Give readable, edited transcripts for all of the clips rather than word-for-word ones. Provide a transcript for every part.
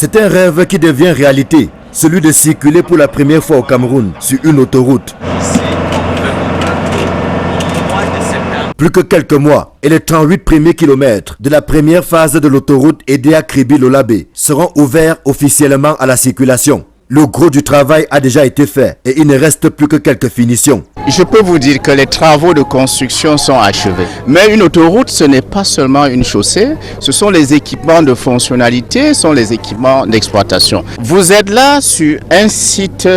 C'est un rêve qui devient réalité, celui de circuler pour la première fois au Cameroun sur une autoroute. Plus que quelques mois et les 38 premiers kilomètres de la première phase de l'autoroute Edea Kribi-Lolabé seront ouverts officiellement à la circulation. Le gros du travail a déjà été fait et il ne reste plus que quelques finitions. Je peux vous dire que les travaux de construction sont achevés. Mais une autoroute, ce n'est pas seulement une chaussée, ce sont les équipements de fonctionnalité, ce sont les équipements d'exploitation. Vous êtes là sur un site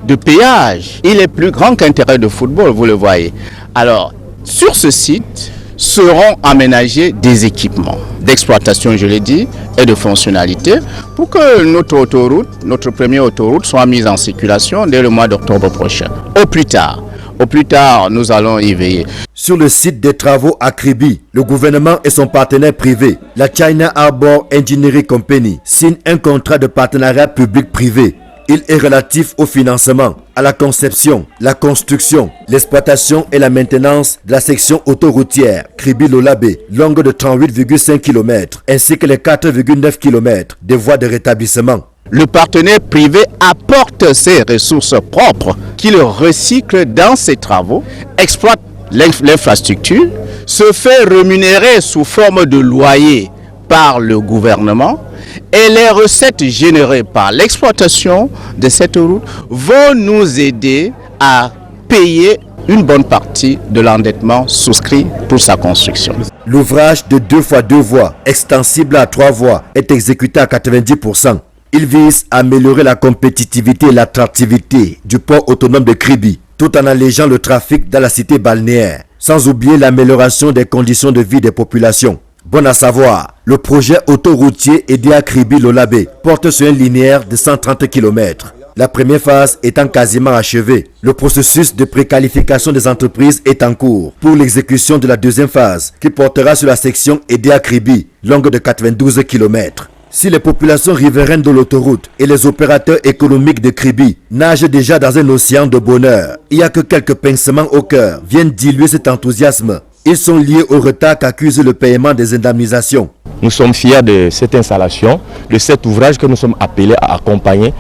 de péage. Il est plus grand qu'un terrain de football, vous le voyez. Alors, sur ce site seront aménagés des équipements d'exploitation, je l'ai dit, et de fonctionnalité pour que notre autoroute, notre première autoroute, soit mise en circulation dès le mois d'octobre prochain. Au plus tard, nous allons y veiller. Sur le site des travaux à Kribi, le gouvernement et son partenaire privé, la China Harbour Engineering Company, signent un contrat de partenariat public-privé. Il est relatif au financement, à la conception, la construction, l'exploitation et la maintenance de la section autoroutière Kribi-Lolabé, longue de 38,5 km, ainsi que les 4,9 km de voies de rétablissement. Le partenaire privé apporte ses ressources propres qu'il recycle dans ses travaux, exploite l'infrastructure, se fait rémunérer sous forme de loyer par le gouvernement et les recettes générées par l'exploitation de cette route vont nous aider à payer une bonne partie de l'endettement souscrit pour sa construction. L'ouvrage de 2 x 2 voies, extensible à 3 voies, est exécuté à 90%. Il vise à améliorer la compétitivité et l'attractivité du port autonome de Kribi, tout en allégeant le trafic dans la cité balnéaire, sans oublier l'amélioration des conditions de vie des populations. Bon à savoir, le projet autoroutier Edea Kribi-Lolabé porte sur un linéaire de 130 km. La première phase étant quasiment achevée, le processus de préqualification des entreprises est en cours pour l'exécution de la deuxième phase qui portera sur la section Edea Kribi, longue de 92 km. Si les populations riveraines de l'autoroute et les opérateurs économiques de Kribi nagent déjà dans un océan de bonheur, il n'y a que quelques pincements au cœur viennent diluer cet enthousiasme. Ils sont liés au retard qu'accuse le paiement des indemnisations. Nous sommes fiers de cette installation, de cet ouvrage que nous sommes appelés à accompagner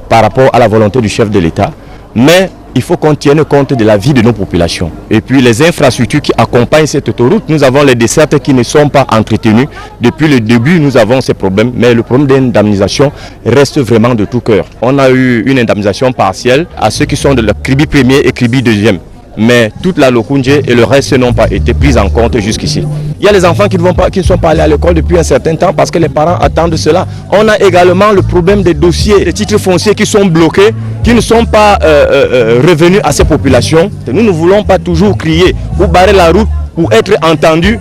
par rapport à la volonté du chef de l'État. Mais il faut qu'on tienne compte de la vie de nos populations. Et puis les infrastructures qui accompagnent cette autoroute, nous avons les dessertes qui ne sont pas entretenues. Depuis le début, nous avons ces problèmes, mais le problème d'indemnisation reste vraiment de tout cœur. On a eu une indemnisation partielle à ceux qui sont de la Kribi 1er et Kribi 2e. Mais toute la Lokoundje et le reste n'ont pas été pris en compte jusqu'ici. Il y a les enfants qui ne sont pas allés à l'école depuis un certain temps parce que les parents attendent cela. On a également le problème des dossiers, des titres fonciers qui sont bloqués, qui ne sont pas revenus à ces populations. Nous ne voulons pas toujours crier ou barrer la route pour être entendus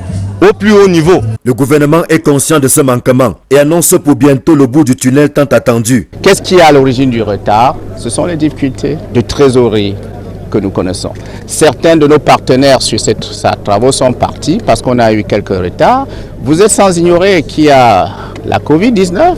au plus haut niveau. Le gouvernement est conscient de ce manquement et annonce pour bientôt le bout du tunnel tant attendu. Qu'est-ce qui est à l'origine du retard? Ce sont les difficultés de trésorerie que nous connaissons. Certains de nos partenaires sur ces travaux sont partis parce qu'on a eu quelques retards. Vous êtes sans ignorer qu'il y a la Covid-19,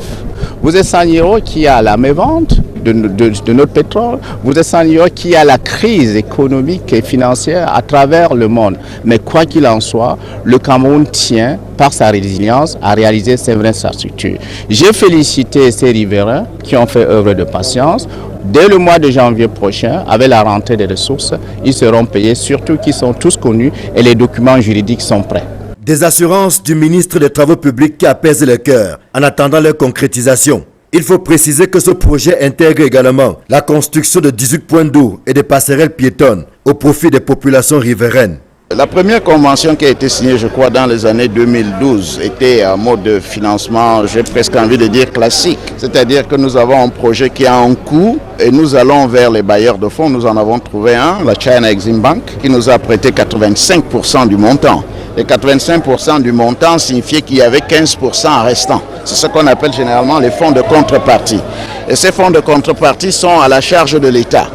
vous êtes sans ignorer qu'il y a la mévente de notre pétrole, vous êtes sans ignorer qu'il y a la crise économique et financière à travers le monde. Mais quoi qu'il en soit, le Cameroun tient, par sa résilience, à réaliser ces vraies infrastructures. J'ai félicité ces riverains qui ont fait œuvre de patience. Dès le mois de janvier prochain, avec la rentrée des ressources, ils seront payés, surtout qu'ils sont tous connus et les documents juridiques sont prêts. Des assurances du ministre des Travaux publics qui apaisent le cœur en attendant leur concrétisation. Il faut préciser que ce projet intègre également la construction de 18 points d'eau et des passerelles piétonnes au profit des populations riveraines. La première convention qui a été signée, je crois, dans les années 2012, était en mode de financement, j'ai presque envie de dire classique. C'est-à-dire que nous avons un projet qui a un coût et nous allons vers les bailleurs de fonds. Nous en avons trouvé un, la China Exim Bank, qui nous a prêté 85% du montant. Et 85% du montant signifiait qu'il y avait 15% restant. C'est ce qu'on appelle généralement les fonds de contrepartie. Et ces fonds de contrepartie sont à la charge de l'État.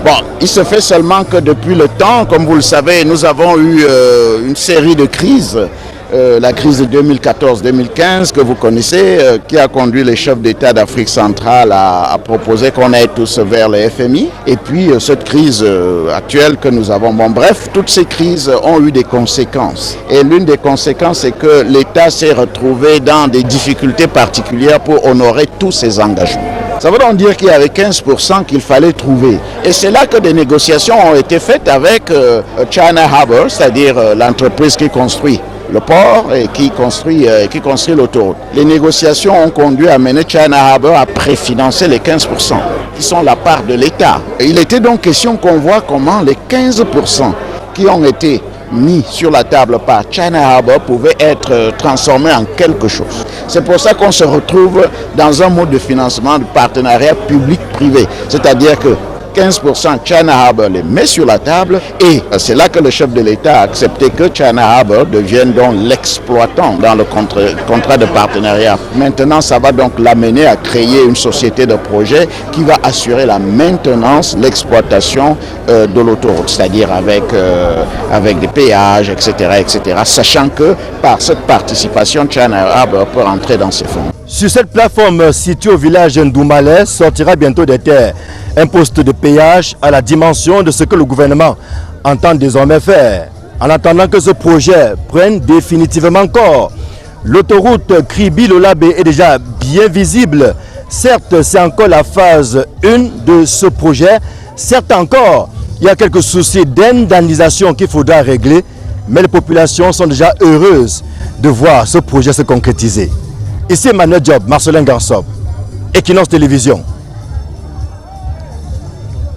Bon, il se fait seulement que depuis le temps, comme vous le savez, nous avons eu une série de crises la crise de 2014-2015 que vous connaissez, qui a conduit les chefs d'État d'Afrique centrale à proposer qu'on aille tous vers le FMI. Et puis cette crise actuelle que nous avons. Bon, bref, toutes ces crises ont eu des conséquences. Et l'une des conséquences, c'est que l'État s'est retrouvé dans des difficultés particulières pour honorer tous ses engagements. Ça veut donc dire qu'il y avait 15% qu'il fallait trouver. Et c'est là que des négociations ont été faites avec China Harbour, c'est-à-dire l'entreprise qui construit le port et qui construit l'autoroute. Les négociations ont conduit à mener China Harbour à préfinancer les 15%, qui sont la part de l'État. Il était donc question qu'on voit comment les 15% qui ont été mis sur la table par China Harbour pouvaient être transformés en quelque chose. C'est pour ça qu'on se retrouve dans un mode de financement de partenariat public-privé. C'est-à-dire que 15% China Harbour les met sur la table et c'est là que le chef de l'État a accepté que China Harbour devienne donc l'exploitant dans le contrat de partenariat. Maintenant, ça va donc l'amener à créer une société de projet qui va assurer la maintenance, l'exploitation de l'autoroute, c'est-à-dire avec des péages, etc., sachant que par cette participation, China Harbour peut rentrer dans ces fonds. Sur cette plateforme située au village Ndoumalais sortira bientôt des terres un poste de péage à la dimension de ce que le gouvernement entend désormais faire. En attendant que ce projet prenne définitivement corps, l'autoroute Kribi-Lolabé est déjà bien visible. Certes, c'est encore la phase 1 de ce projet. Certes encore, il y a quelques soucis d'indemnisation qu'il faudra régler, mais les populations sont déjà heureuses de voir ce projet se concrétiser. Ici Emmanuel Job, Marcelin Gansop, Equinox Télévision.